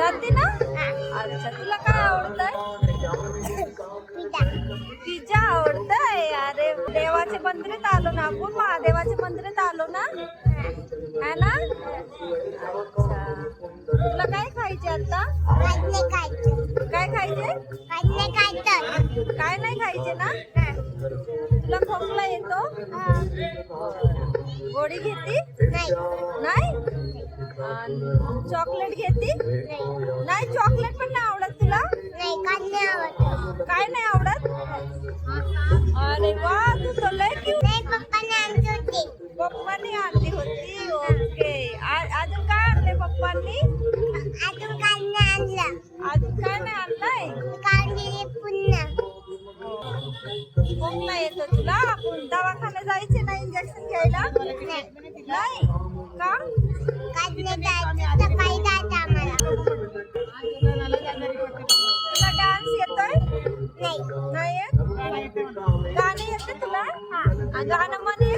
जाते ना? अच्छा, तुला काय आवडतंय? पिझ्झा आवडतंय. अरे देवाच्या मंदिरात आलो ना आपण, महादेवाच्या मंदिरात आलो ना, है ना? अच्छा, तुला काय खायचे आता? काय खायचे? काय नाही खायचे ना? तुला खोकला येतो? गोळी घेती? नाही. चॉकलेट घेती? नाही, चॉकलेट पण नाही आवडत तुला? काय नाही आवडत? अरे वा, तू तर लय क्यूट. पप्पाने आणली होती. ओके, अजून काय आणले पप्पांनी? अजून काय नाही आणलंय? खोकला येतो तुला? आपण दवाखान्यात जायचे ना इंजेक्शन घ्यायला? नाही का? तुला डान्स येतोय? नाही येत? गाणं येतं तुला? गाणं म्हणे.